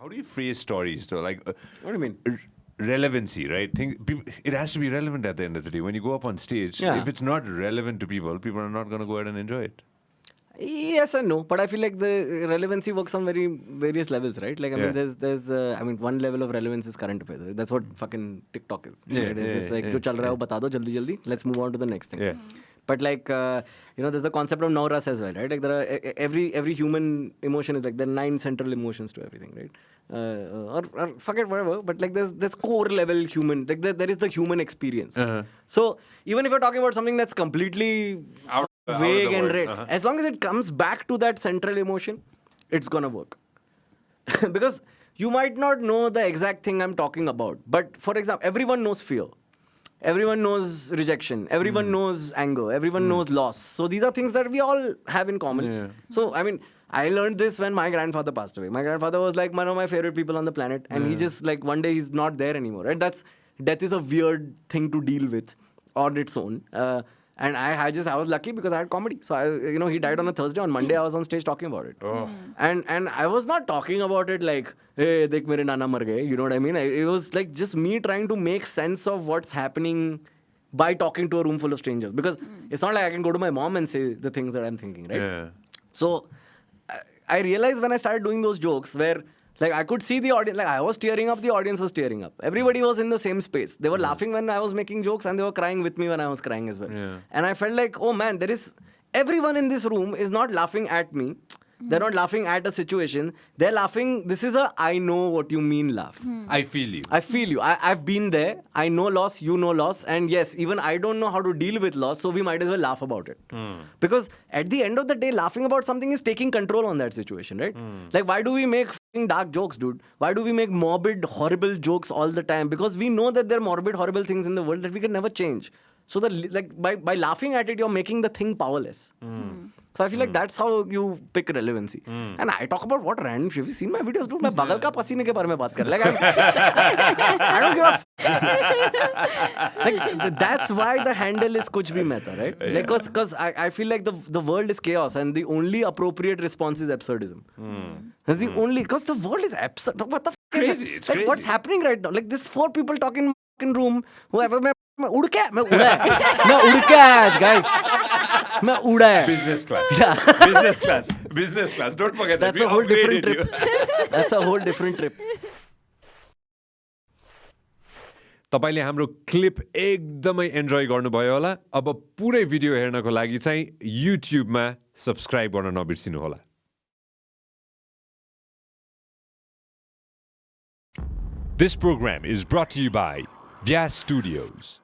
How do you phrase stories though? Like, What do you mean? Relevancy, right? It has to be relevant at the end of the day. When you go up on stage, if it's not relevant to people, people are not going to go ahead and enjoy it. Yes and no, but I feel like the relevancy works on various levels, right? Like I mean, there's one level of relevance is current affairs. Right? That's what fucking TikTok is. Right? It's just like, जो चल रहा है वो बता दो जल्दी जल्दी. Let's move on to the next thing. Yeah. But like there's the concept of now Russ as well, right? Like there are every human emotion is like there are 9 central emotions to everything, right? Or fuck it, whatever. But like there's core level human, like there is the human experience. So even if you're talking about something that's completely vague and red, as long as it comes back to that central emotion, it's gonna work. Because you might not know the exact thing I'm talking about, but for example, everyone knows fear. Everyone knows rejection. Everyone knows anger. Everyone knows loss. So these are things that we all have in common. Yeah. So, I mean, I learned this when my grandfather passed away. My grandfather was like one of my favorite people on the planet. And he just like one day he's not there anymore. And death is a weird thing to deal with on its own. And I was lucky because I had comedy. So he died on a Thursday. On Monday, I was on stage talking about it. Oh. And I was not talking about it like, hey, dekh mere nana mar gaye. You know what I mean? It was like just me trying to make sense of what's happening by talking to a room full of strangers. Because it's not like I can go to my mom and say the things that I'm thinking, right? Yeah. So I realized when I started doing those jokes where like I could see the audience, like I was tearing up, the audience was tearing up. Everybody was in the same space. They were laughing when I was making jokes and they were crying with me when I was crying as well. Yeah. And I felt like, oh man, everyone in this room is not laughing at me. They're not laughing at a situation. They're laughing. This is a I know what you mean laugh. I feel you. I feel you. I've been there. I know loss. You know loss. And yes, even I don't know how to deal with loss. So we might as well laugh about it. Because at the end of the day, laughing about something is taking control on that situation, right? Like, why do we make f***ing dark jokes, dude? Why do we make morbid, horrible jokes all the time? Because we know that there are morbid, horrible things in the world that we can never change. So by laughing at it, you're making the thing powerless. So I feel like that's how you pick relevancy. And I talk about what random shit. Have you seen my videos, dude? मैं बगल का पसीने के बारे में बात कर रहा हूँ. Like I don't give a like that's why the handle is Kuch Bhi Mehta, right? Like because I feel like the world is chaos and the only appropriate response is absurdism. That's the only, because the world is absurd. What the f*** is it? It's like crazy. what's happening right now? Like this 4 people talking in fucking room. Whoever मैं उड़ के मैं उड़ के आया आज guys. मैं उड़ा है. Business class. Business class. Don't forget that. That's We a whole different upgraded trip. That's a whole different trip. तपाईले हाम्रो क्लिप एकदमै एन्जोय गर्नुभयो होला. अब पुरै भिडियो हेर्नको लागि चाहिँ युट्युबमा सब्स्क्राइब गर्न नबिर्सिनु होला. This program is brought to you by Vyas Studios.